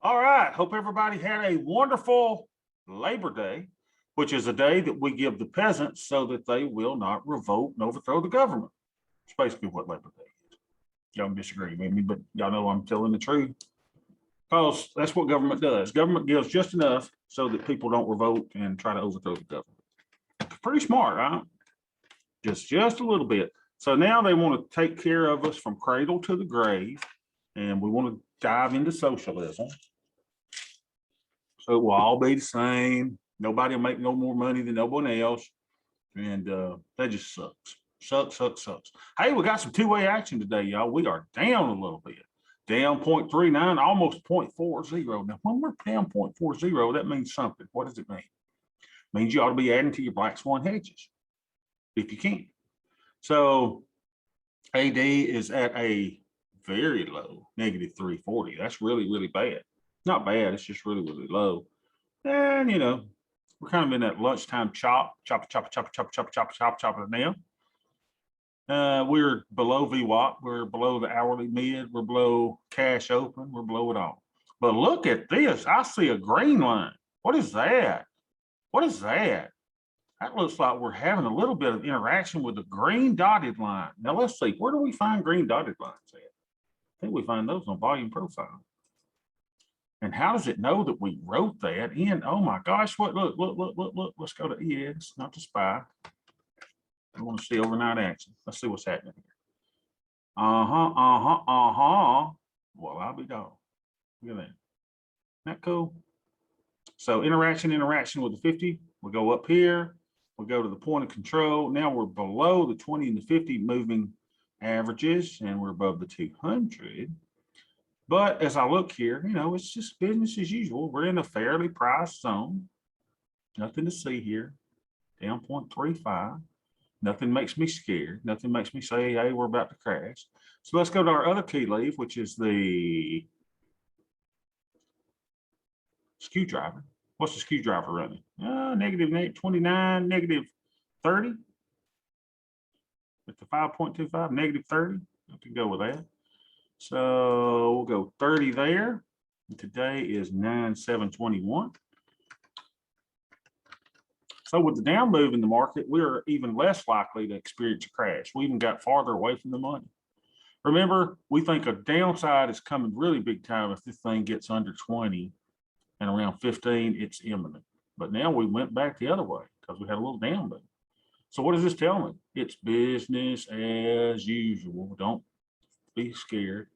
All right. Hope everybody had a wonderful Labor Day, which is a day that we give the peasants so that they will not revolt and overthrow the government. It's basically what Labor Day is. Y'all disagree with me, but y'all know I'm telling the truth because that's what government does. Government gives just enough so that people don't revolt and try to overthrow the government. It's pretty smart, right? Just a little bit. So now they want to take care of us from cradle to the grave, and we want to dive into socialism. So it will all be the same. Nobody will make no more money than no one else. And that just sucks. Sucks. Hey, we got some two-way action today, y'all. We are down a little bit. Down 0.39, almost 0.40. Now, when we're down 0.40, that means something. What does it mean? It means you ought to be adding to your black swan hedges if you can. So AD is at a very low, negative 340. That's really, really bad. Not bad, it's just really, really low. And, we're kind of in that lunchtime chop now. We're below VWAP. We're below the hourly mid. We're below cash open. We're below it all. But look at this. I see a green line. What is that? What is that? That looks like we're having a little bit of interaction with the green dotted line. Now, let's see. Where do we find green dotted lines at? I think we find those on volume profile. And how does it know that we wrote that in? Oh my gosh, what, look. Let's go to ES, not to SPY. I want to see overnight action. Let's see what's happening here. Well, I'll be dog. Look at that. Isn't that cool? So interaction with the 50. We go up here. We go to the point of control. Now we're below the 20 and the 50 moving averages, and we're above the 200. But as I look here, it's just business as usual. We're in a fairly priced zone. Nothing to see here. Down 0.35. Nothing makes me scared. Nothing makes me say, hey, we're about to crash. So let's go to our other key leaf, which is the skew driver. What's the skew driver running? Negative 29, negative 30. With the 5.25, negative 30. I can go with that. So we'll go 30 there. And today is 9/7/21. So with the down move in the market, we're even less likely to experience a crash. We even got farther away from the money. Remember, we think a downside is coming really big time if this thing gets under 20 and around 15, it's imminent. But now we went back the other way because we had a little down move. So what does this tell me? It's business as usual. Don't be scared.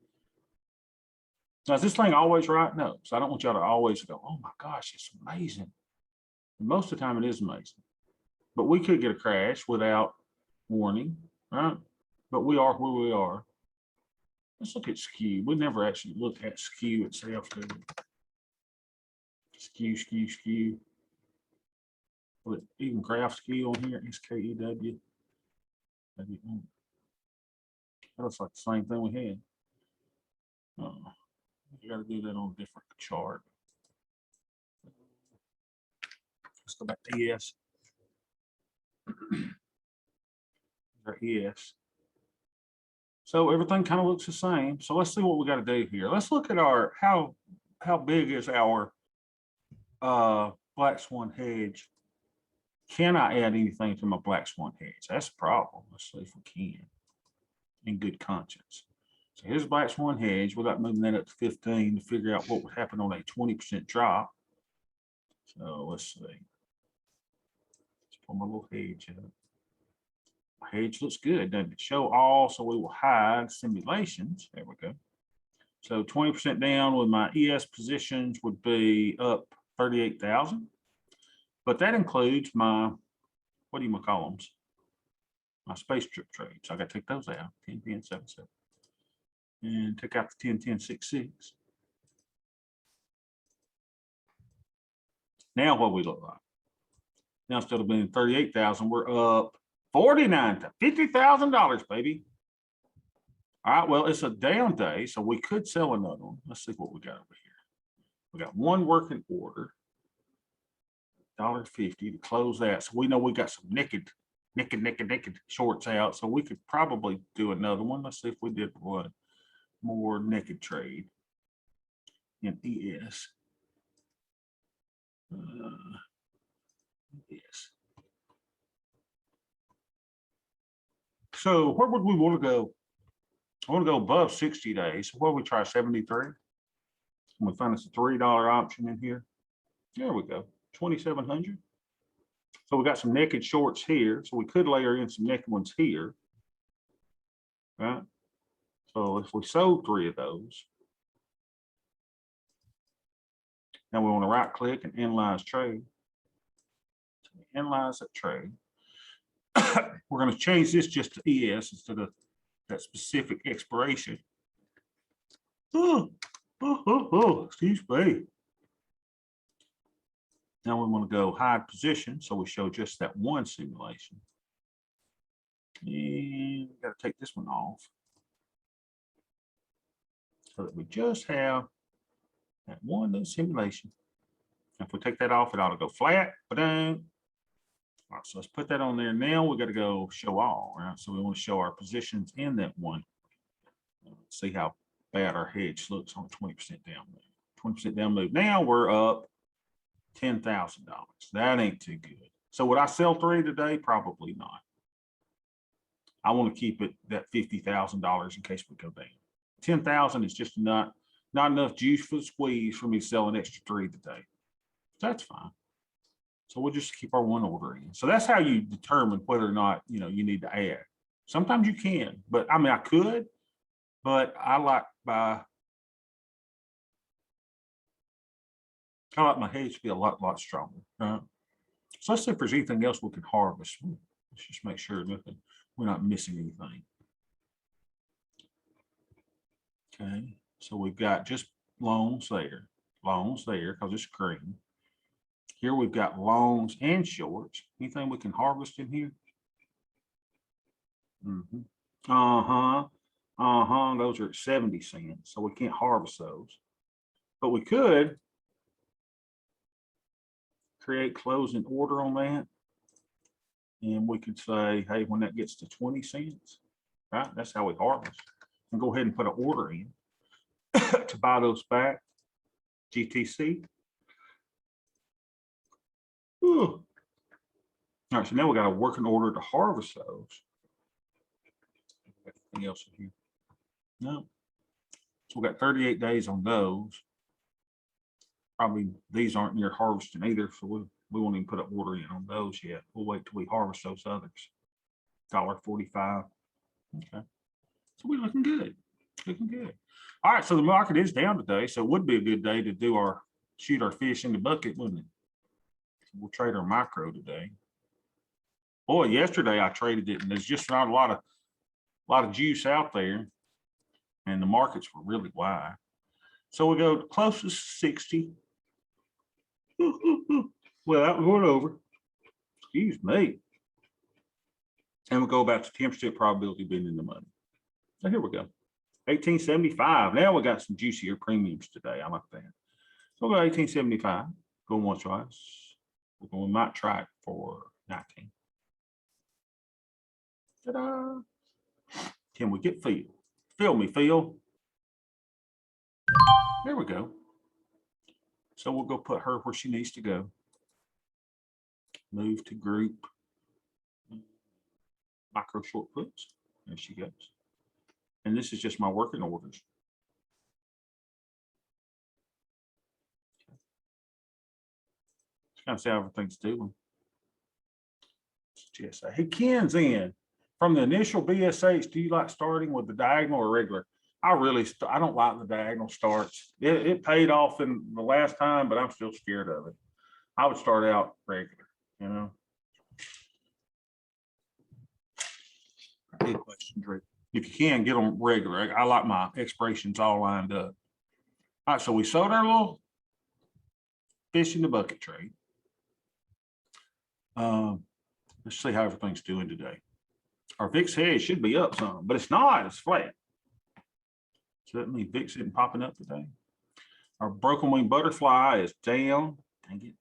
Now, is this thing always right? No. So I don't want y'all to always go, oh my gosh, it's amazing. And most of the time it is amazing. But we could get a crash without warning, right? But we are where we are. Let's look at skew. We never actually looked at skew itself, do we? Skew. But even graph skew on here, SKEW. That looks like the same thing we had. You got to do that on a different chart. Let's go back to ES. Or ES. So everything kind of looks the same. So let's see what we got to do here. Let's look at our how big is our black swan hedge. Can I add anything to my black swan hedge? That's the problem. Let's see if we can in good conscience. So here's black swan hedge without moving that up to 15 to figure out what would happen on a 20% drop. So let's see. Let's pull my little hedge up. My hedge looks good, doesn't it? Show all, so we will hide simulations. There we go. So 20% down with my ES positions would be up 38,000. But that includes my, what do you call them? My space trip trades. So I got to take those out. 10, 10, 7, 7. And take out the 10, 10, 6, 6. Now what we look like? Now instead of being 38,000, we're up 49 to $50,000, baby. All right, well, it's a down day, so we could sell another one. Let's see what we got over here. We got one working order, $1.50 to close that. So we know we got some naked shorts out, so we could probably do another one. Let's see if we did one more naked trade. in ES. ES. So where would we want to go? I want to go above 60 days. So what we try 73? We find us a $3 option in here. There we go, 2,700. So we got some naked shorts here. So we could layer in some naked ones here. Right. So if we sold 3 of those, now we want to right click and analyze trade. So we analyze that trade. We're going to change this just to ES instead of that specific expiration. Excuse me. Now we want to go hide position. So we show just that one simulation. And we got to take this one off so that we just have that one little simulation. If we take that off, it ought to go flat. All right, so let's put that on there. Now we got to go show all, right? So we want to show our positions in that one. Let's see how bad our hedge looks on 20% down move. 20% down move. Now we're up $10,000. That ain't too good. So would I sell 3 today? Probably not. I want to keep it that $50,000 in case we go down. 10,000 is just not enough juice for the squeeze for me to sell an extra 3 today. That's fine. So we'll just keep our one order in. So that's how you determine whether or not you need to add. Sometimes you can, but I mean I could, but I like my hedge to be a lot stronger. So let's see if there's anything else we can harvest. Let's just make sure we're not missing anything. Okay, so we've got just longs there because it's green. Here we've got longs and shorts. Anything we can harvest in here? Those are at 70 cents, so we can't harvest those. But we could create closing order on that. And we could say, hey, when that gets to 20 cents, right? That's how we harvest. And go ahead and put an order in to buy those back, GTC. Ooh. All right, so now we got a working order to harvest those. Anything else in here? No. So we got 38 days on those. Probably these aren't near harvesting either, so we won't even put an order in on those yet. We'll wait till we harvest those others. $1.45. Okay. So we're looking good. Looking good. All right, so the market is down today, so it would be a good day to shoot our fish in the bucket, wouldn't it? We'll trade our micro today. Boy, yesterday I traded it, and there's just not a lot of juice out there, and the markets were really wide. So we go closest 60. Well, that was going over. Excuse me. And we'll go back to 10% probability being in the money. So here we go. 1875. Now we got some juicier premiums today. I like that. So we'll go 1875. Going once, twice. We might try it for 19. Ta-da. Can we get Phil? Fill me, Phil. There we go. So we'll go put her where she needs to go. Move to group. Micro short puts. There she goes. And this is just my working orders. Just kind of see how everything's doing. GSA. Hey, Ken's in. From the initial BSH, do you like starting with the diagonal or regular? I don't like the diagonal starts. It paid off in the last time, but I'm still scared of it. I would start out regular, Good question, Drake. If you can, get them regular. I like my expirations all lined up. All right, so we sold our little fish in the bucket trade. Let's see how everything's doing today. Our VIX hedge should be up some, but it's not. It's flat. So that means VIX isn't popping up today. Our broken wing butterfly is down. Dang it.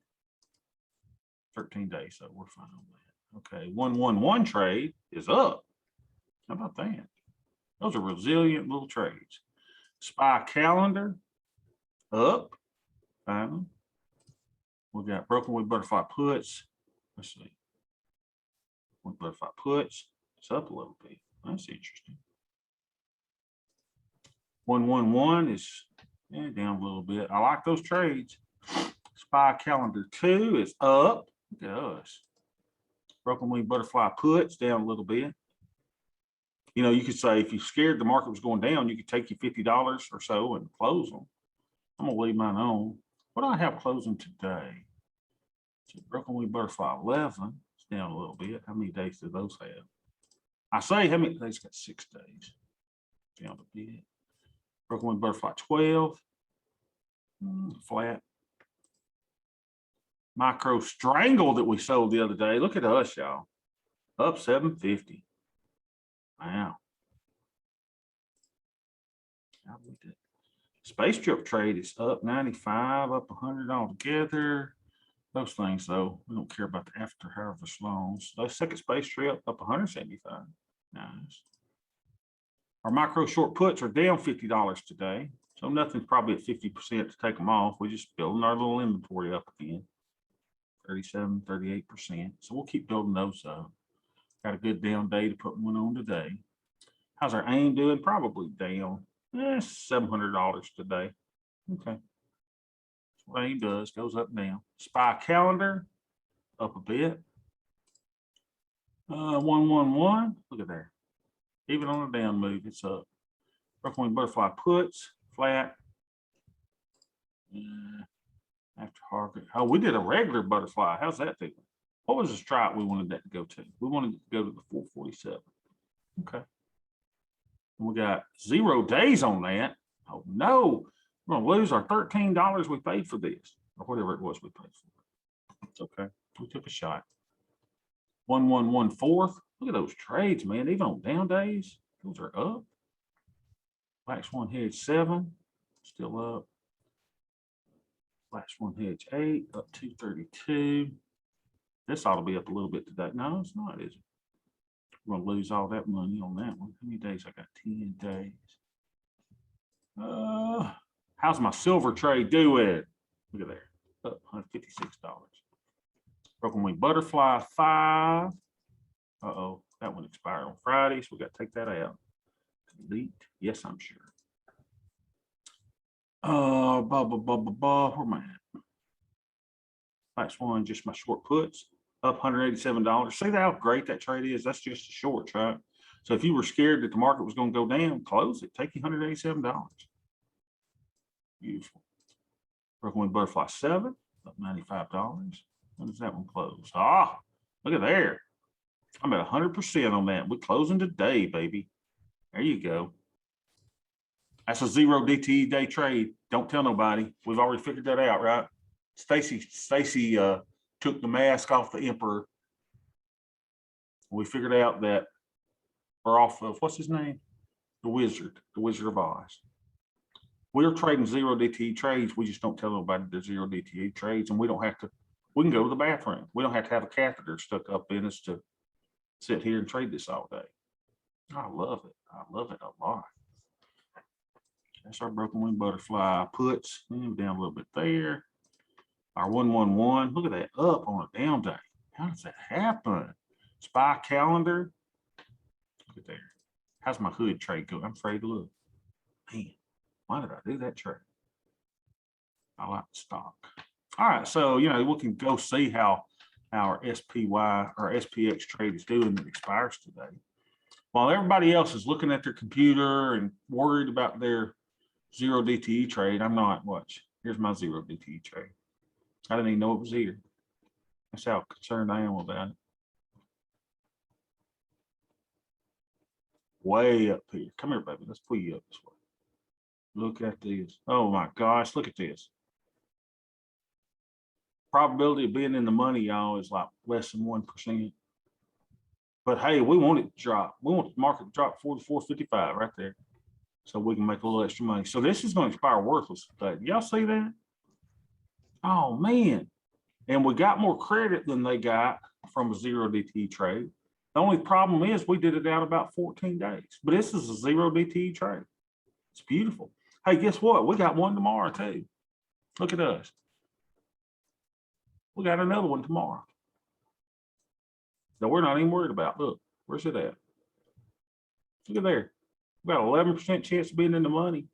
13 days, so we're fine on that. Okay, 111 trade is up. How about that? Those are resilient little trades. SPY calendar up. Finally. We got broken wing butterfly puts. Let's see. Wing butterfly puts. It's up a little bit. That's interesting. 111 is down a little bit. I like those trades. SPY calendar 2 is up. Look at us. Broken wing butterfly puts down a little bit. You know, you could say if you're scared the market was going down, you could take your $50 or so and close them. I'm gonna leave mine on. What do I have closing today? So broken wing butterfly 11. It's down a little bit. How many days do those have? I say how many days? Got 6 days. Down a bit. Broken wing butterfly 12. Flat. Micro strangle that we sold the other day. Look at us, y'all. Up 750. Wow. How we did. Space trip trade is up 95, up 100 altogether. Those things, though, we don't care about the after harvest loans. The second space trip up 175. Nice. Our micro short puts are down $50 today. So nothing's probably at 50% to take them off. We're just building our little inventory up again. 37, 38%. So we'll keep building those up. Got a good down day to put one on today. How's our AIM doing? Probably down. $700 today. Okay. That's what AIM does, goes up and down. SPY calendar, up a bit. 111, look at there. Even on a down move, it's up. Broken wing butterfly puts, flat. After harvest. Oh, we did a regular butterfly. How's that feeling? What was the strike we wanted that to go to? We wanted to go to the 447. Okay. We got 0 days on that. Oh no, we're gonna lose our $13 we paid for this, or whatever it was we paid for. It's okay. We took a shot. 1114. Look at those trades, man. Even on down days, those are up. Black Swan hedge 7, still up. Black Swan hedge 8, up 232. This ought to be up a little bit today. No, it's not, is it? We're gonna lose all that money on that one. How many days? I got 10 days. How's my silver trade doing? Look at there, up $156. Broken wing butterfly 5. Uh-oh, that one expired on Friday, so we got to take that out. Delete. Yes, I'm sure. Where am I at? Black Swan, just my short puts. Up $187. See how great that trade is? That's just a short, right? So if you were scared that the market was going to go down, close it. Take you $187. Beautiful. Broken wing butterfly 7, up $95. When does that one close? Ah, look at there. I'm at 100% on that. We're closing today, baby. There you go. That's a 0 DTE day trade. Don't tell nobody. We've already figured that out, right? Stacy took the mask off the emperor. We figured out that we're off of, what's his name? The Wizard of Oz. We're trading 0 DTE trades. We just don't tell nobody they're 0 DTE trades, and we don't have to, we can go to the bathroom. We don't have to have a catheter stuck up in us to sit here and trade this all day. I love it. I love it a lot. That's our broken wing butterfly puts. Down a little bit there. Our 111, look at that, up on a down day. How does that happen? SPY calendar. Look at there. How's my hood trade go? I'm afraid to look. Man, why did I do that trade? I like the stock. All right, so you know, we can go see how our SPY or SPX trade is doing that expires today. While everybody else is looking at their computer and worried about their 0 DTE trade, I'm not. Watch. Here's my 0 DTE trade. I didn't even know it was here. That's how concerned I am about it. Way up here. Come here, baby. Let's pull you up this way. Look at this. Oh my gosh, look at this. Probability of being in the money, y'all, is like less than 1%. But hey, we want it to drop. We want the market to drop 44.55 right there, so we can make a little extra money. So this is going to expire worthless today. Y'all see that? Oh man. And we got more credit than they got from a 0 DTE trade. The only problem is we did it out about 14 days, but this is a 0 DTE trade. It's beautiful. Hey, guess what? We got one tomorrow too. Look at us. We got another one tomorrow. So we're not even worried about. Look, where's it at? Look at there. We got 11% chance of being in the money.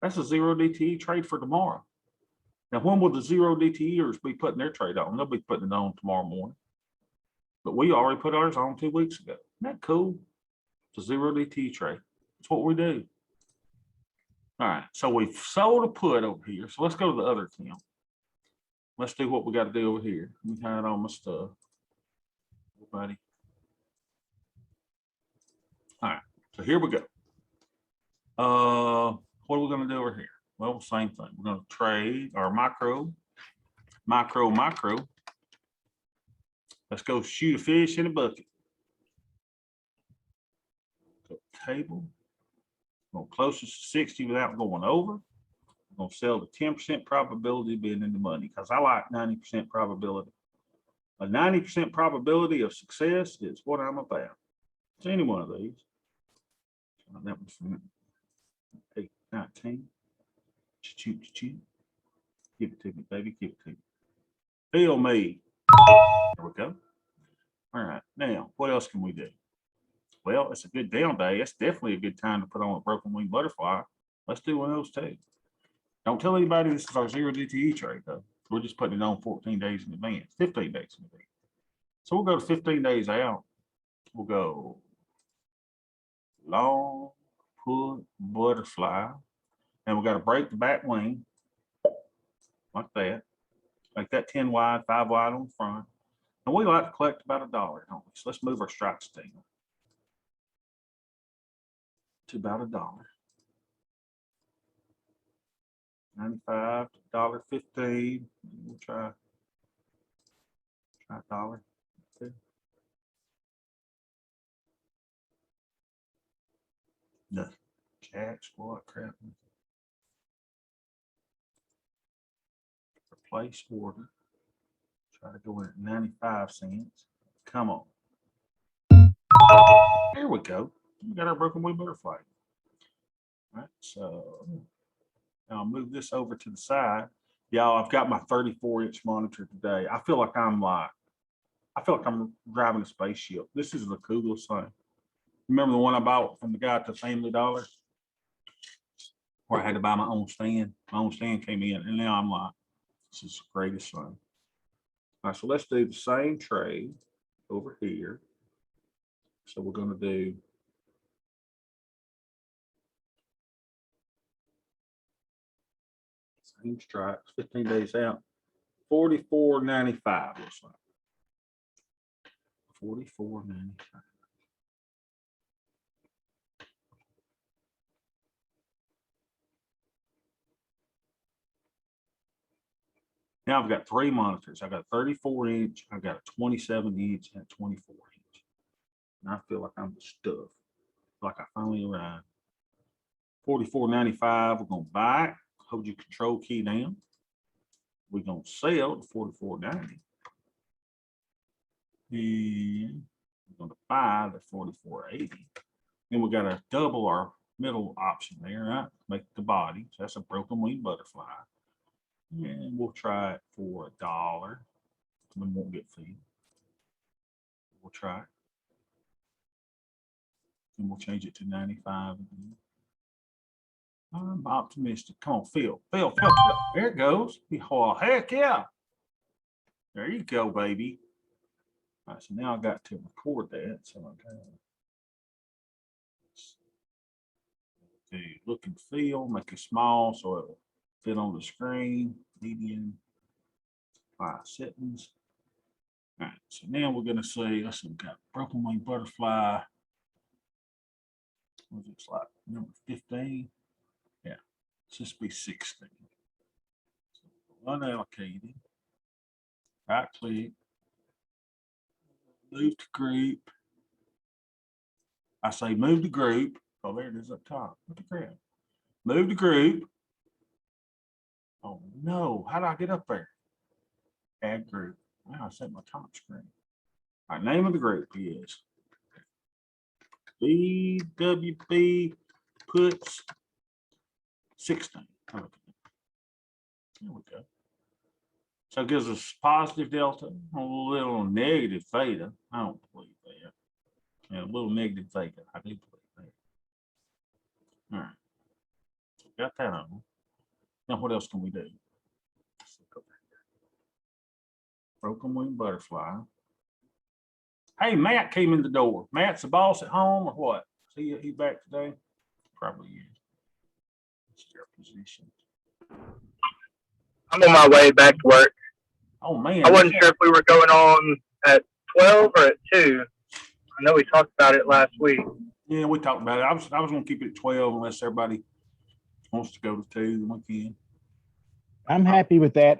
That's a 0 DTE trade for tomorrow. Now, when will the 0 DTEers be putting their trade on? They'll be putting it on tomorrow morning. But we already put ours on 2 weeks ago. Isn't that cool? It's a 0 DTE trade. That's what we do. All right, so we've sold a put over here. So let's go to the other account. Let's do what we got to do over here. We had all my stuff. Everybody. All right, so here we go. What are we going to do over here? Well, same thing. We're going to trade our micro. Let's go shoot a fish in a bucket. Go table. Go closest to 60 without going over. I'm going to sell the 10% probability of being in the money because I like 90% probability. A 90% probability of success is what I'm about. It's any one of these. That was from 819. Choo-choo. Give it to me, baby. Give it to me. Feel me. There we go. All right. Now, what else can we do? Well, it's a good down day. It's definitely a good time to put on a broken wing butterfly. Let's do one of those too. Don't tell anybody this is our 0 DTE trade, though. We're just putting it on 14 days in advance, 15 days in advance. So we'll go to 15 days out. We'll go long put butterfly. And we got to break the back wing like that. Like that 10 wide, 5 wide on the front. And we like to collect about $1, don't we? So let's move our strikes down to about $1. 95 to $1.15. We'll try $1. Okay. No. Jack, squat, crap. Replace order. Try to go in at 95 cents. Come on. There we go. We got our broken wing butterfly. All right, so I'll move this over to the side. Y'all, I've got my 34-inch monitor today. I feel like I'm driving a spaceship. This is the coolest thing. Remember the one I bought from the guy at the Family Dollar? Where I had to buy my own stand. My own stand came in, and now I'm like, this is the greatest thing. All right, so let's do the same trade over here. So we're going to do same strikes, 15 days out, $44.95 looks like. $44.95. Now I've got 3 monitors. I've got a 34-inch, I've got a 27-inch, and a 24-inch. And I feel like I'm the stuff. Like I finally arrived. $44.95. We're going to buy it. Hold your control key down. We're going to sell to $44.90. And we're going to buy the $44.80. Then we got to double our middle option there, right? Make the body. So that's a broken wing butterfly. And we'll try it for $1. We won't get feed. We'll try it. And we'll change it to 95 again. I'm optimistic. Come on, Phil. Phil. There it goes. Oh, heck yeah. There you go, baby. All right, so now I got to record that. So I got to look and feel, make it small so it'll fit on the screen. Median, 5 settings. All right, so now we're going to say, let's see, we've got broken wing butterfly. What looks like number 15. Yeah, let's just be 16. So unallocated. Right click. Move to group. I say move to group. Oh, there it is up top. What the crap? Move to group. Oh no, how do I get up there? Add group. Wow, I set my top screen. All right, name of the group is BWB puts 16. Okay. There we go. So it gives us positive delta, a little negative theta. I don't believe that. Yeah, a little negative theta. I do believe that. All right. Got that on. Now, what else can we do? Broken wing butterfly. Hey, Matt came in the door. Matt's the boss at home or what? See, he back today? Probably is. It's their position. I'm on my way back to work. Oh, man. I wasn't sure if we were going on at 12 or at 2. I know we talked about it last week. Yeah, we talked about it. I was going to keep it at 12 unless everybody wants to go to 2, then we can. I'm happy with that.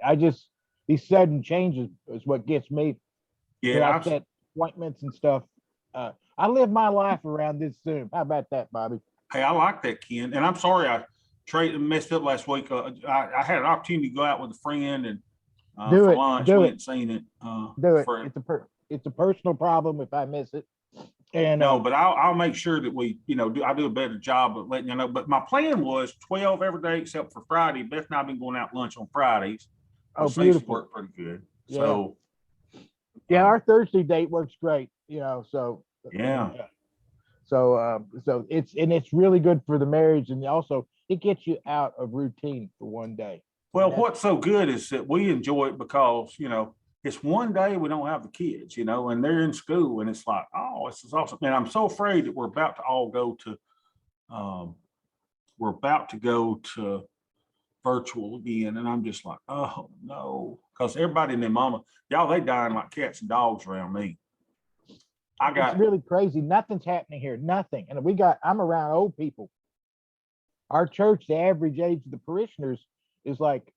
These sudden changes is what gets me. Yeah, I set appointments and stuff. I live my life around this Zoom. How about that, Bobby? hey, I like that, Ken. And I'm sorry I messed up last week. I had an opportunity to go out with a friend and Do for it, lunch. do We it. hadn't seen it. Do it. for- It's a personal problem if I miss it. And No, but I'll make sure that we, I do a better job of letting you know. But my plan was 12 every day except for Friday. Beth and I've been going out lunch on Fridays. oh, Seems to beautiful. work pretty good. Yeah. So Yeah, our Thursday date works great. So yeah, So it's really good for the marriage, and also it gets you out of routine for one day. well, Yeah. what's so good is that we enjoy it because it's one day we don't have the kids, and they're in school, and it's like, oh, this is awesome. And I'm so afraid that we're about to all go to virtual again, and I'm just like, oh no, because everybody and their mama, y'all, they dying like cats and dogs around me. It's really crazy. Nothing's happening here. Nothing. And I'm around old people. Our church, the average age of the parishioners is like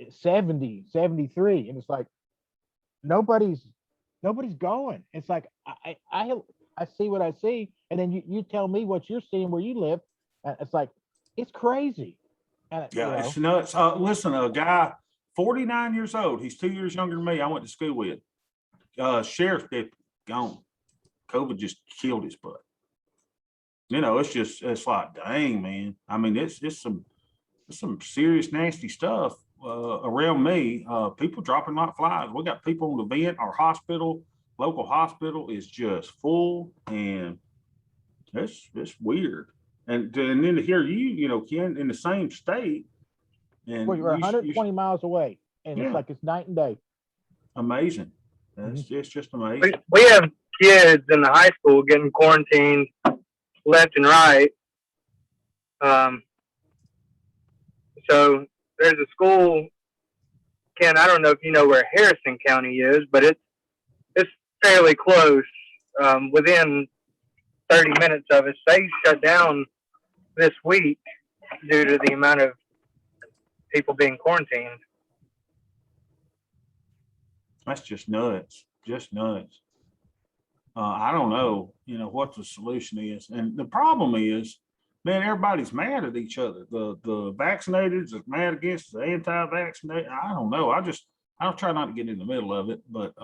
70, 73. And it's like, nobody's going. It's like, I see what I see. And then you tell me what you're seeing where you live. And it's like, it's crazy. And, Yeah, it's nuts. Listen, a guy, 49 years old, he's 2 years younger than me. I went to school with. Sheriff's deputy, gone. COVID just killed his butt. It's like, dang, man. I mean, it's some serious nasty stuff around me. People dropping like flies. We got people on the vent. Our local hospital is just full, and it's weird. And then to hear you, Ken, in the same state, and well, you're 120 miles away, and it's like it's night and day. Amazing. It's just amazing. We have kids in the high school getting quarantined left and right. So there's a school, Ken, I don't know if you know where Harrison County is, but it's fairly close. Within 30 minutes of us, they shut down this week due to the amount of people being quarantined. That's just nuts. Just nuts. I don't know, what the solution is. And the problem is, man, everybody's mad at each other. The vaccinated is mad against the anti-vaccinated. I don't know. I'll try not to get in the middle of it, but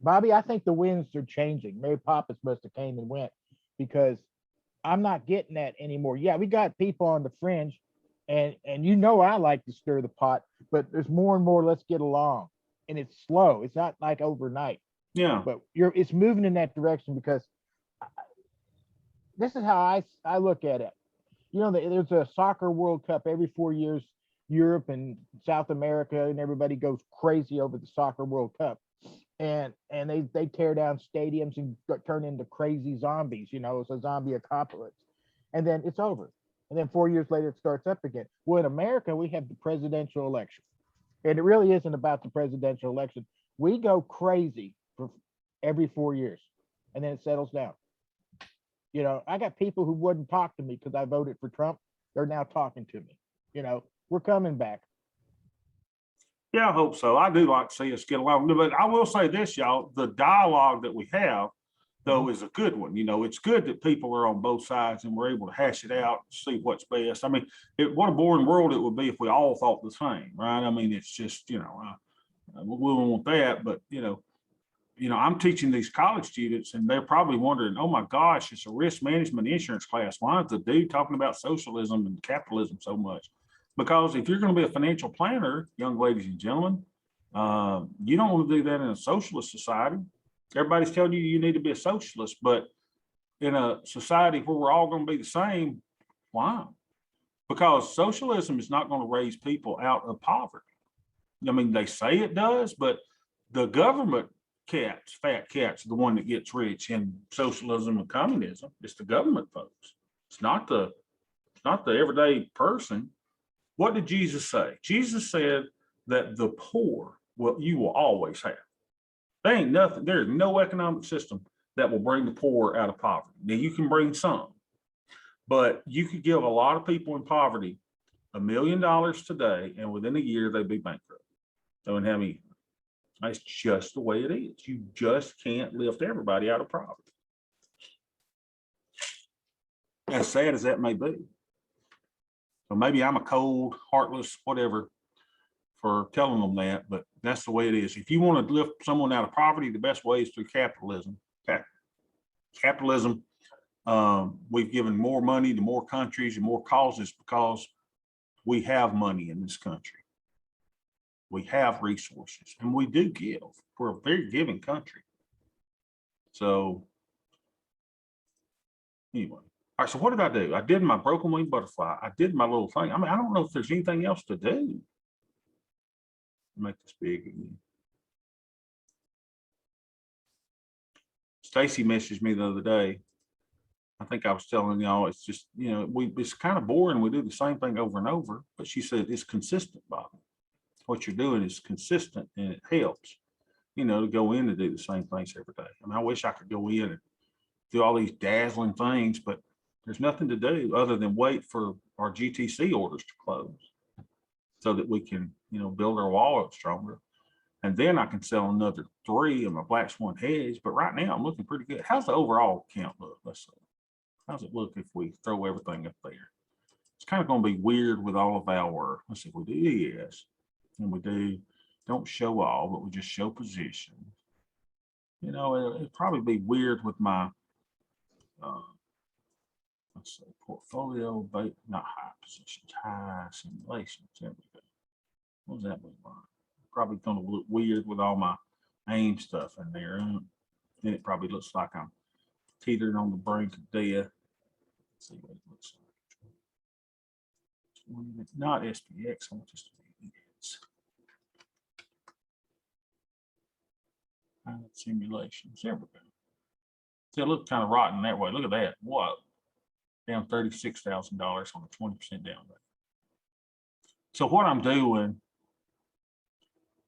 Bobby, I think the winds are changing. Mary Poppins must have came and went, because I'm not getting that anymore. Yeah, we got people on the fringe, and I like to stir the pot, but there's more and more, let's get along. And it's slow. It's not like overnight. yeah. But it's moving in that direction, because this is how I look at it. There's a soccer World Cup every 4 years. Europe and South America and everybody goes crazy over the soccer World Cup, and they tear down stadiums and turn into crazy zombies. It's a zombie apocalypse, and then it's over. And then 4 years later, it starts up again. Well, in America, we have the presidential election, and it really isn't about the presidential election. We go crazy for every 4 years, and then it settles down. I got people who wouldn't talk to me because I voted for Trump. They're now talking to me. We're coming back. Yeah, I hope so. I do like to see us get along. But I will say this, y'all, the dialogue that we have, though, is a good one. It's good that people are on both sides and we're able to hash it out, see what's best. I mean, what a boring world it would be if we all thought the same, right? I mean, it's just, we wouldn't want that, but, I'm teaching these college students and they're probably wondering, oh my gosh, it's a risk management insurance class. Why is the dude talking about socialism and capitalism so much? Because if you're going to be a financial planner, young ladies and gentlemen, you don't want to do that in a socialist society. Everybody's telling you you need to be a socialist, but in a society where we're all going to be the same, why? Because socialism is not going to raise people out of poverty. I mean, they say it does, but the government cats, fat cats, are the one that gets rich in socialism and communism. It's the government folks. It's not the everyday person. What did Jesus say? Jesus said that the poor you will always have. There ain't nothing, there's no economic system that will bring the poor out of poverty. Now you can bring some, but you could give a lot of people in poverty $1 million today, and within a year they'd be bankrupt. They wouldn't have anything. That's just the way it is. You just can't lift everybody out of poverty. As sad as that may be. So maybe I'm a cold, heartless, whatever, for telling them that, but that's the way it is. If you want to lift someone out of poverty, the best way is through capitalism. Capitalism, we've given more money to more countries and more causes because we have money in this country. We have resources and we do give. We're a very giving country. So anyway, all right, so what did I do? I did my broken wing butterfly. I did my little thing. I mean, I don't know if there's anything else to do. Make this big again. Stacy messaged me the other day. I think I was telling y'all, it's just, you know, it's kind of boring. We do the same thing over and over, but she said it's consistent, Bob. What you're doing is consistent and it helps, you know, to go in and do the same things every day. I mean, I wish I could go in and do all these dazzling things, but there's nothing to do other than wait for our GTC orders to close so that we can, you know, build our wall up stronger. And then I can sell another 3 of my Black Swan hedge. But right now I'm looking pretty good. How's the overall count look? Let's see. How's it look if we throw everything up there? It's kind of going to be weird with all of our, let's see if we do yes. And we do, don't show all, but we just show position. You know, it'd probably be weird with my, let's say portfolio, but not high positions, high simulations. There we go. What does that look like? Probably going to look weird with all my AIM stuff in there. Then it probably looks like I'm teetering on the brink of death. Let's see what it looks like. Not SPX, I want this to be EDS. Simulations. There we go. See, it looked kind of rotten that way. Look at that. What? Down $36,000 on a 20% down rate. So what I'm doing,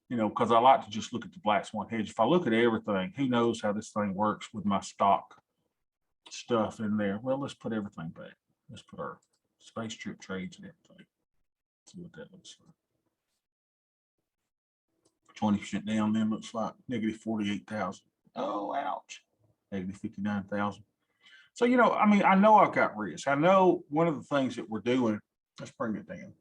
you know, because I like to just look at the Black Swan hedge. If I look at everything, who knows how this thing works with my stock stuff in there. Well, let's put everything back. Let's put our space trip trades and everything. See what that looks like. 20% down then looks like negative 48,000. Oh, ouch. Negative 59,000. So, you know, I mean, I know I've got risk. I know one of the things that we're doing, let's bring it down.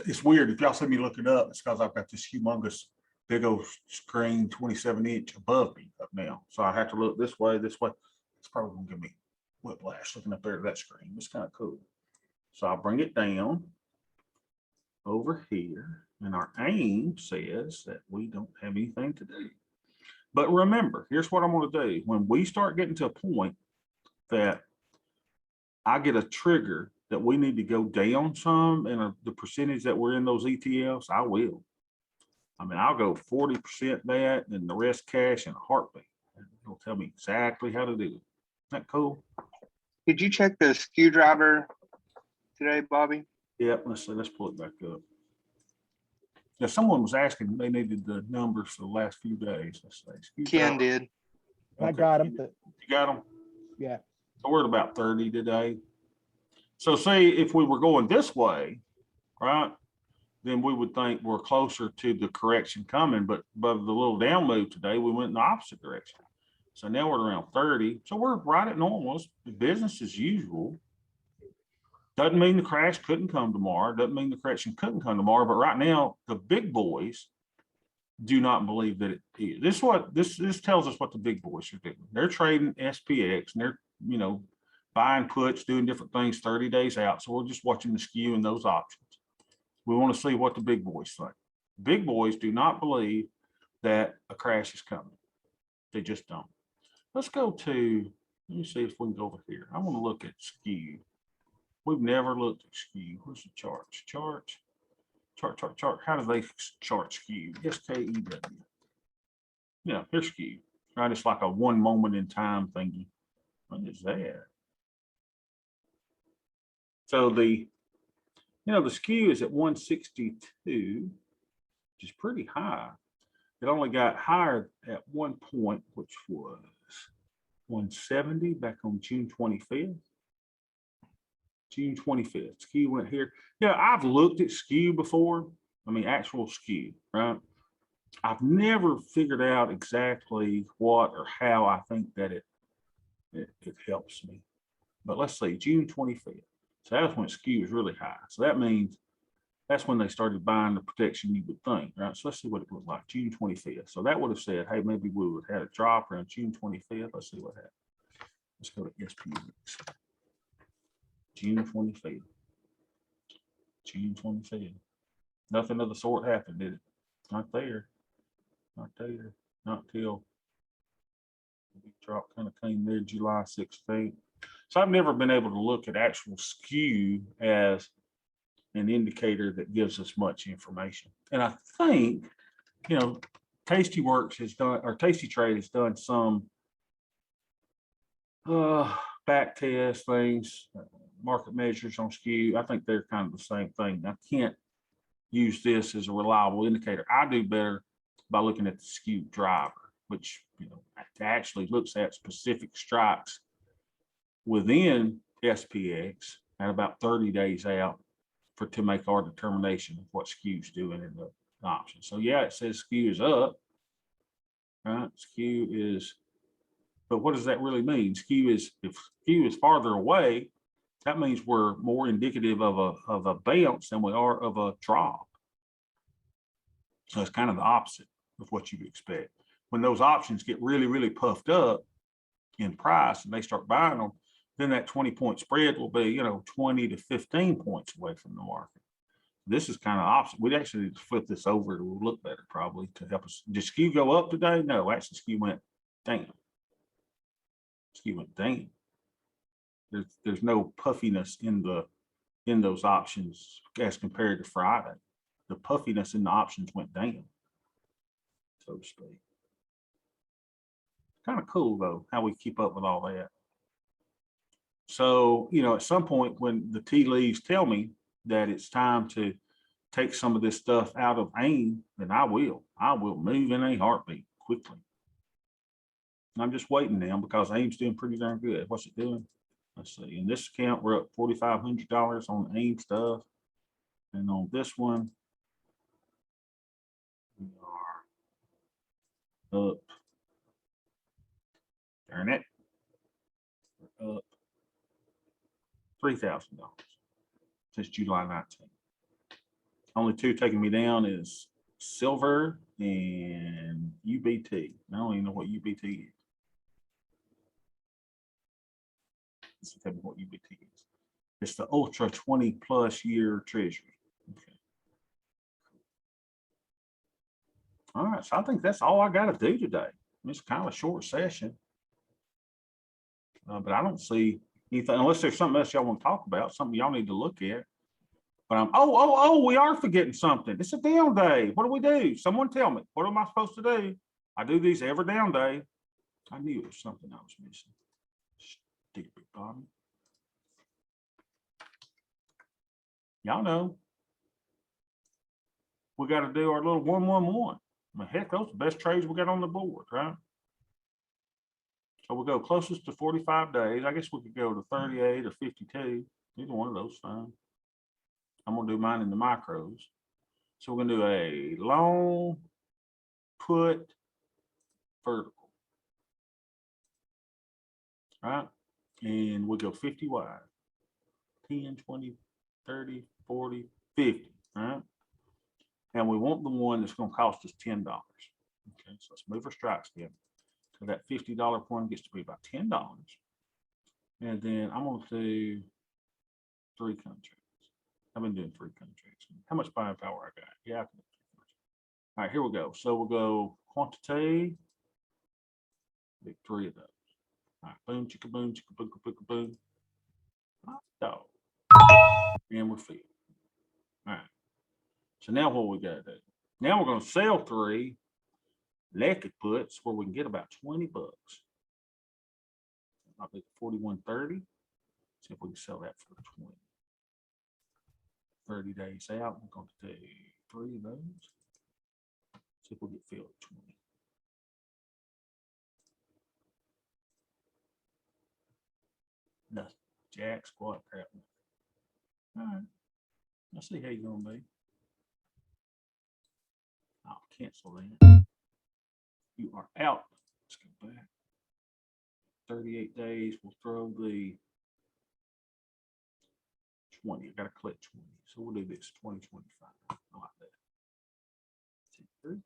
It's weird. If y'all see me look it up, it's because I've got this humongous big old screen, 27-inch above me up now. So I have to look this way, this way. It's probably going to give me whiplash looking up there at that screen. It's kind of cool. So I'll bring it down over here. And our AIM says that we don't have anything to do. But remember, here's what I'm going to do. When we start getting to a point that I get a trigger that we need to go down some and the percentage that we're in those ETFs, I will. I mean, I'll go 40% that and the rest cash in a heartbeat. It'll tell me exactly how to do it. Isn't that cool? Did you check the screwdriver today, Bobby? Yep, let's see, let's pull it back up. Yeah, someone was asking, they needed the numbers for the last few days. Let's say. Ken did. I got them. You got them? Yeah. So we're at about 30 today. So see, if we were going this way, right, then we would think we're closer to the correction coming, but the little down move today, we went in the opposite direction. So now we're around 30. So we're right at normal. It's business as usual. Doesn't mean the crash couldn't come tomorrow. Doesn't mean the correction couldn't come tomorrow. But right now, the big boys do not believe that it is. This tells us what the big boys are doing. They're trading SPX and they're, you know, buying puts, doing different things 30 days out. So we're just watching the skew in those options. We want to see what the big boys think. Big boys do not believe that a crash is coming. They just don't. Let's go to, let me see if we can go over here. I want to look at skew. We've never looked at skew. Where's the charts? Chart. How do they chart skew? SKEW. Yeah, here's skew. Right, it's like a one moment in time thingy. What is that? So the skew is at 162, which is pretty high. It only got higher at one point, which was 170 back on June 25th. June 25th, skew went here. Yeah, I've looked at skew before. I mean, actual skew, right? I've never figured out exactly what or how I think that it helps me. But let's see, June 25th. So that's when skew is really high. So that means that's when they started buying the protection, you would think, right? So let's see what it looked like, June 25th. So that would have said, hey, maybe we would have had a drop around June 25th. Let's see what happened. Let's go to SPX. June 25th. June 25th. Nothing of the sort happened, did it? Not there. Not there. Not till the big drop kind of came there July 16th. So I've never been able to look at actual skew as an indicator that gives us much information. And I think, Tastyworks has done, or Tasty Trade has done some back test things, market measures on skew. I think they're kind of the same thing. I can't use this as a reliable indicator. I do better by looking at the skew driver, which actually looks at specific strikes within SPX at about 30 days out to make our determination of what skew's doing in the option. So yeah, it says skew is up, right? Skew is, but what does that really mean? Skew is, if skew is farther away, that means we're more indicative of a bounce than we are of a drop. So it's kind of the opposite of what you would expect. When those options get really, really puffed up in price and they start buying them, then that 20-point spread will be, 20 to 15 points away from the market. This is kind of opposite. We'd actually need to flip this over. It will look better probably to help us. Did skew go up today? No, actually skew went down. Skew went down. There's no puffiness in those options as compared to Friday. The puffiness in the options went down, so to speak. Kind of cool though, how we keep up with all that. So, at some point when the tea leaves tell me that it's time to take some of this stuff out of AIM, then I will move in a heartbeat quickly. And I'm just waiting now because AIM's doing pretty darn good. What's it doing? Let's see. In this account, we're up $4,500 on AIM stuff. And on this one, we are up. Darn it. We're up $3,000 since July 19th. Only two taking me down is silver and UBT. I don't even know what UBT is. Let's tell me what UBT is. It's the Ultra 20+ year treasury. Okay. All right, so I think that's all I got to do today. It's kind of a short session, but I don't see anything unless there's something else y'all want to talk about, something y'all need to look at. But we are forgetting something. It's a down day. What do we do? Someone tell me. What am I supposed to do? I do these every down day. I knew it was something I was missing. Stupid bottom. Y'all know. We got to do our little 111. I mean, heck, those are the best trades we got on the board, right? So we'll go closest to 45 days. I guess we could go to 38 or 52. Either one of those fine. I'm going to do mine in the micros. So we're going to do a long put vertical. Right? And we'll go 50 wide. 10, 20, 30, 40, 50. Right? And we want the one that's going to cost us $10. Okay, so let's move our strikes again. So that $50 point gets to be about $10. And then I'm going to do 3 contracts. I've been doing 3 contracts. How much buying power I got? Yeah. I can. All right, here we go. So we'll go quantity. Big 3 of those. All right, boom, chicka boom, chicka boom, chicka boom. Hot dog. And we're filled. All right. So now what we gotta do? Now we're gonna sell 3 naked puts where we can get about 20 bucks. I'll be 41.30. See if we can sell that for 20. 30 days out. We're going to do 3 of those. See if we get filled at 20. Nothing. Jack, squat, crap. All right. Let's see how you're gonna be. I'll cancel that. You are out. Let's go back. 38 days. We'll throw the 20. I gotta click 20. So we'll do this 2025. I like that. 2, 3.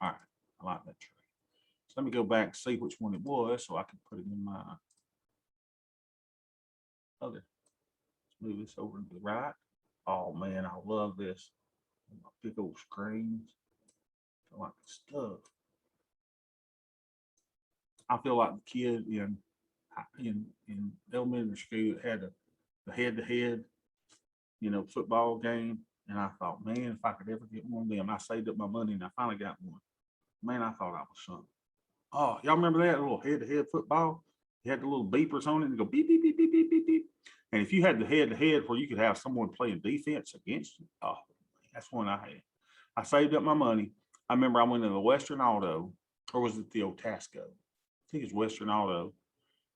All right, I like that trade. So let me go back and see which one it was so I can put it in my other. Let's move this over to the right. Oh man, I love this. My big old screens. I like the stuff. I feel like the kid in elementary school that had the head-to-head, football game. And I thought, man, if I could ever get one of them, I saved up my money and I finally got one. Man, I thought I was something. Oh, y'all remember that little head-to-head football? You had the little beepers on it and go beep, beep, beep, beep, beep, beep, beep. And if you had the head-to-head where you could have someone playing defense against you, oh, that's one I had. I saved up my money. I remember I went to the Western Auto, or was it the Otasco? I think it's Western Auto.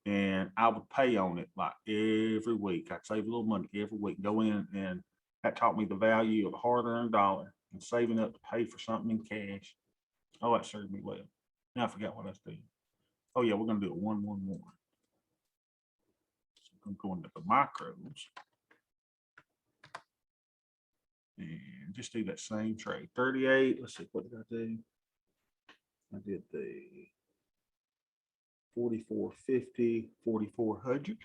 And I would pay on it like every week. I'd save a little money every week, go in, and that taught me the value of a hard-earned dollar and saving up to pay for something in cash. Oh, that served me well. Now I forgot what I was doing. Oh yeah, we're gonna do a 1-1-1. So I'm going to the micros and just do that same trade. 38. Let's see, what did I do? I did the 44.50, 4,400.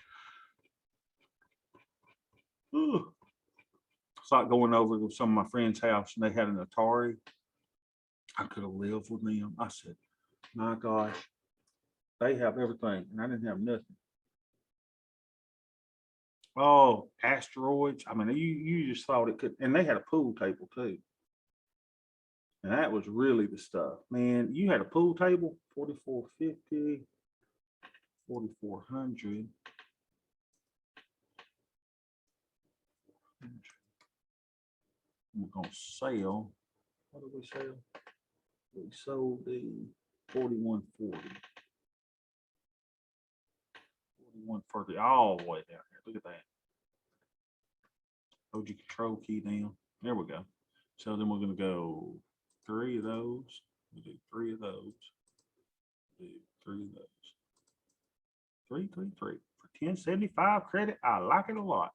It's like going over to some of my friends' house and they had an Atari. I could have lived with them. I said, my gosh, they have everything and I didn't have nothing. Oh, asteroids. I mean, you just thought it could, and they had a pool table too. And that was really the stuff. Man, you had a pool table, 44.50, 4,400. We're gonna sell. What did we sell? We sold the 41.40. 41.40 all the way down here. Look at that. Hold your control key down. There we go. So then we're gonna go 3 of those. We do 3 of those. Do 3 of those. 3, 3, 3 for 10.75 credit. I like it a lot.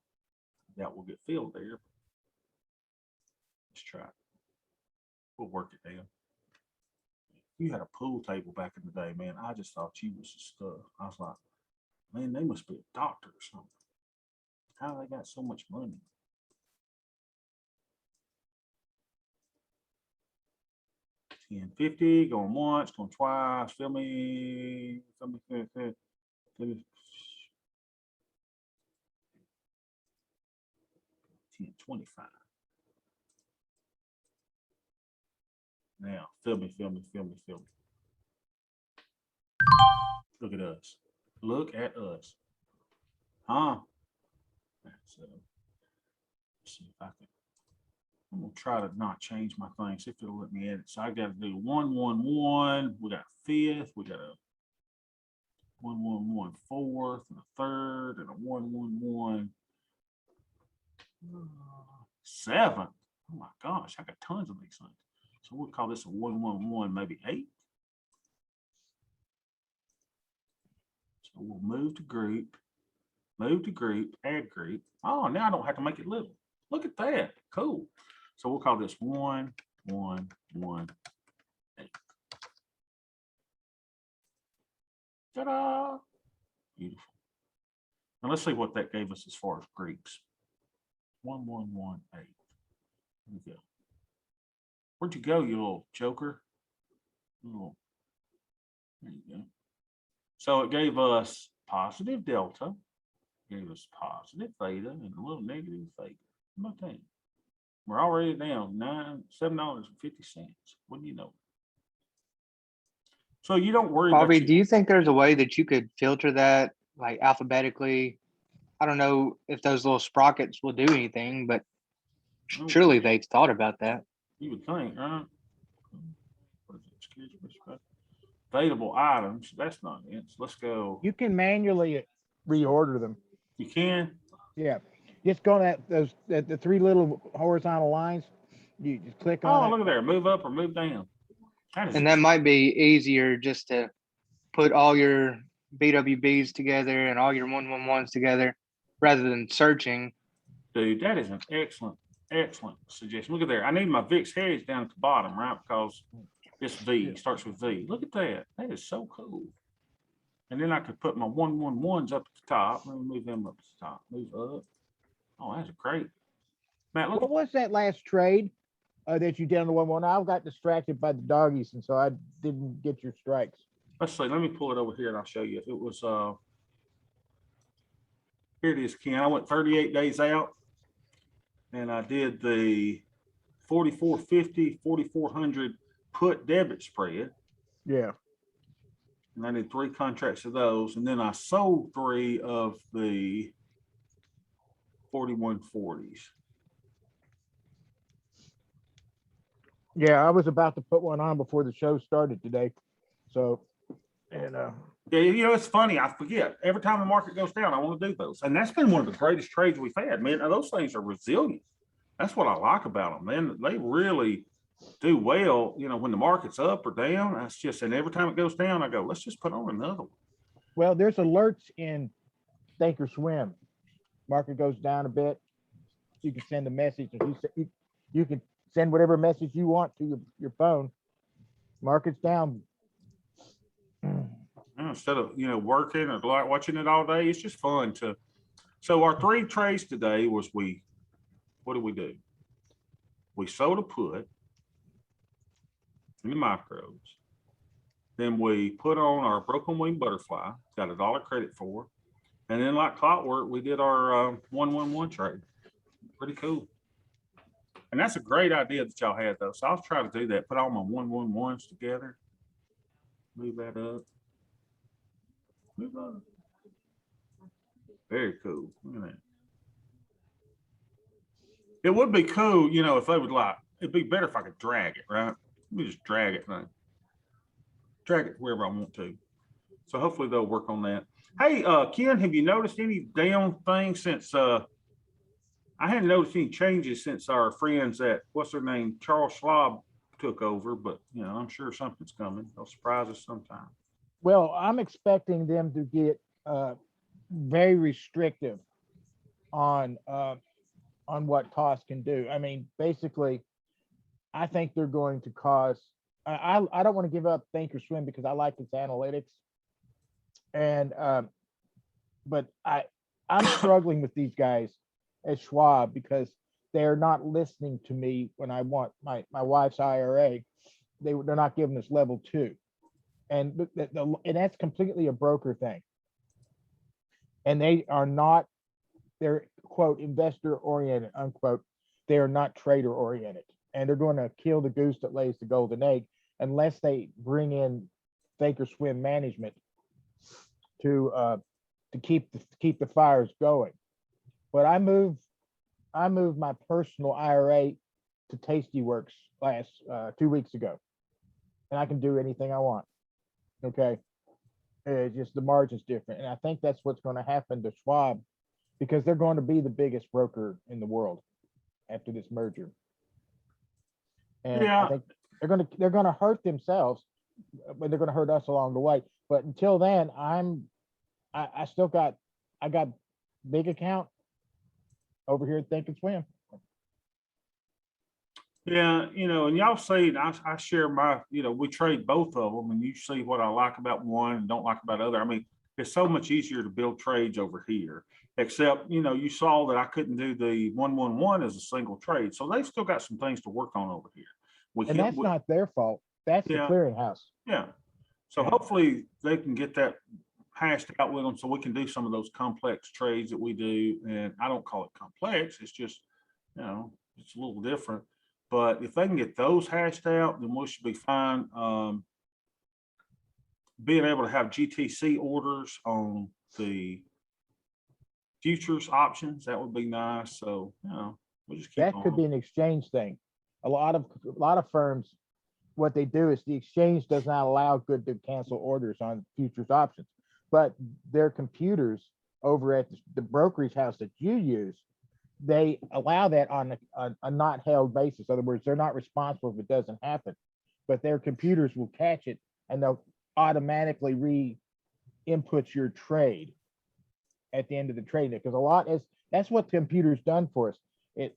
That will get filled there. Let's try it. We'll work it down. You had a pool table back in the day, man. I just thought you was the stuff. I was like, man, they must be a doctor or something. How they got so much money? $10.50, going once, going twice. Feel me. 10.25. Now, feel me. Look at us. Look at us. Huh? So, let's see if I can. I'm gonna try to not change my thing. See if it'll let me edit. So I got to do 1-1-1. We got a fifth. We got a 1-1-1 fourth and a third and a 1-1-1 seventh. Oh my gosh, I got tons of these things. So we'll call this a 1-1-1, maybe 8. So we'll move to group, add group. Oh, now I don't have to make it little. Look at that. Cool. So we'll call this 1-1-1-8. Ta-da! Beautiful. Now let's see what that gave us as far as Greeks. 1118. There we go. Where'd you go, you little joker? Oh, there you go. So it gave us positive delta, gave us positive theta, and a little negative theta. How about that? We're already down $7.50. What do you know? So you don't worry Bobby, about do you think there's a way that you could filter that like alphabetically? I don't know if those little sprockets will do anything, but surely they've thought about that. You would think, right? What is it? Security specified. Available items. That's not it. So let's go. You can manually reorder them. You can. Yeah, just go to the three little horizontal lines. You just click Oh, on look it. at there. Move up or move down. And that might be easier just to put all your BWBs together and all your 111s together rather than searching. Dude, that is an excellent suggestion. Look at there. I need my VIX heads down at the bottom, right? Because this V starts with V. Look at that. That is so cool. And then I could put my 111s up at the top. Let me move them up to the top. Move up. Oh, that's great. Matt, look. What was that last trade that you did on the 1-1? I got distracted by the doggies, and so I didn't get your strikes. Let's see. Let me pull it over here and I'll show you. It was here it is, Ken. I went 38 days out and I did the 4450, 4400 put debit spread. Yeah. And I did 3 contracts of those. And then I sold 3 of the 4140s. Yeah, I was about to put one on before the show started today. So, and Yeah, you know, it's funny. I forget every time the market goes down, I want to do those. And that's been one of the greatest trades we've had, man. Now, those things are resilient. That's what I like about them, man. They really do well, you know, when the market's up or down. That's just, and every time it goes down, I go, let's just put on another one. well, there's alerts in Thinkorswim. Market goes down a bit, you can send a message. If you can send whatever message you want to your phone. Market's down. Instead of, you know, working or like watching it all day, it's just fun to. So our 3 trades today was what did we do? We sold a put in the micros. Then we put on our broken wing butterfly, got $1 credit for. And then like clockwork, we did our 111 trade. Pretty cool. And that's a great idea that y'all had though. So I'll try to do that. Put all my 111s together. Move that up. Move up. Very cool. Look at that. It would be cool, you know, if they would like, it'd be better if I could drag it, right? Let me just drag it, right? Drag it wherever I want to. So hopefully they'll work on that. Hey, Ken, have you noticed any down things since I hadn't noticed any changes since our friends at what's their name, Charles Schwab took over, but you know, I'm sure something's coming. They'll surprise us sometime. Well, I'm expecting them to get very restrictive on what costs can do. I mean, basically, I think they're going to cause. I don't want to give up Thinkorswim because I like its analytics, and but I'm struggling with these guys at Schwab because they're not listening to me when I want my wife's IRA. They're not giving us level 2. And that's completely a broker thing. And they are not, they're quote investor oriented, unquote. They are not trader oriented. And they're going to kill the goose that lays the golden egg unless they bring in Thinkorswim management to keep the fires going. But I moved my personal IRA to Tastyworks last 2 weeks ago, and I can do anything I want. Okay, it's just the margin's different, and I think that's what's going to happen to Schwab because they're going to be the biggest broker in the world after this merger. And Yeah. I think they're going to hurt themselves, but they're going to hurt us along the way. But until then, I got big account over here at Thinkorswim. Yeah, and y'all see, and I share my, we trade both of them, and you see what I like about one and don't like about the other. I mean, it's so much easier to build trades over here, except, you saw that I couldn't do the 111 as a single trade. So they've still got some things to work on over here. We And hit, that's not their fault. That's the Yeah. clearinghouse. yeah. So Yeah. hopefully they can get that hashed out with them so we can do some of those complex trades that we do. And I don't call it complex. It's just, it's a little different. But if they can get those hashed out, then we should be fine. Being able to have GTC orders on the futures options, that would be nice. So, we'll just keep That could on. be an exchange thing. A lot of firms, what they do is the exchange does not allow good to cancel orders on futures options, but their computers over at the brokerage house that you use, they allow that on a not held basis. In other words, they're not responsible if it doesn't happen, but their computers will catch it and they'll automatically re-input your trade at the end of the trade. Because that's what the computer's done for us. It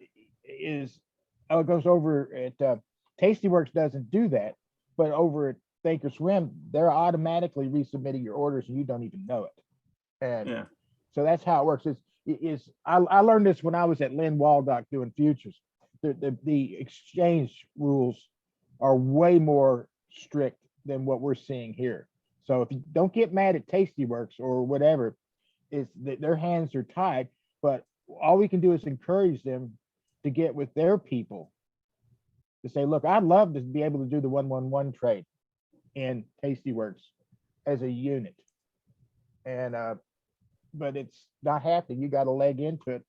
goes over at Tastyworks doesn't do that, but over at Thinkorswim, they're automatically resubmitting your orders and you don't even know it. And Yeah. so that's how it works. I learned this when I was at Lynn Waldock doing futures. The exchange rules are way more strict than what we're seeing here. So if you don't get mad at Tastyworks or whatever, is that their hands are tied, but all we can do is encourage them to get with their people to say, look, I'd love to be able to do the 111 trade in Tastyworks as a unit. And but it's not happening. You got to leg into it.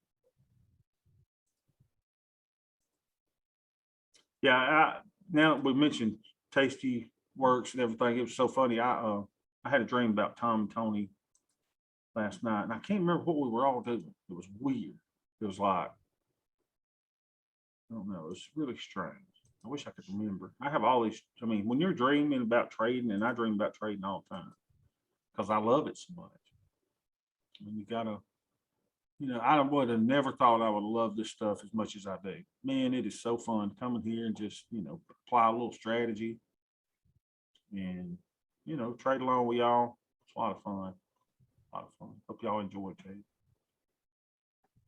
Yeah. Now we mentioned Tasty Works and everything. It was so funny. I had a dream about Tom and Tony last night, and I can't remember what we were all doing. It was weird. It was like, I don't know. It was really strange. I wish I could remember. I have all these. I mean, when you're dreaming about trading, and I dream about trading all the time because I love it so much. I mean, you gotta, I would have never thought I would love this stuff as much as I do. Man, it is so fun coming here and just, apply a little strategy and, trade along with y'all. It's a lot of fun. A lot of fun. Hope y'all enjoy it too.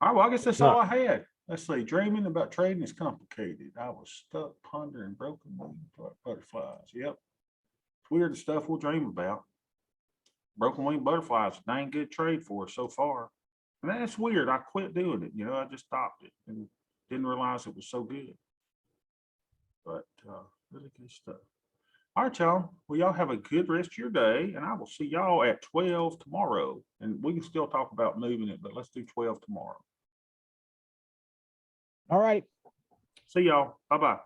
All right, well, I guess that's all I had. Let's see. Dreaming about trading is complicated. I was stuck pondering broken wing butterflies. Yep. It's weird the stuff we'll dream about. Broken wing butterflies, dang good trade for us so far. And that's weird. I quit doing it. I just stopped it and didn't realize it was so good. But really good stuff. All right, y'all. Well, y'all have a good rest of your day, and I will see y'all at 12 tomorrow. And we can still talk about moving it, but let's do 12 tomorrow. All right. See y'all. Bye-bye.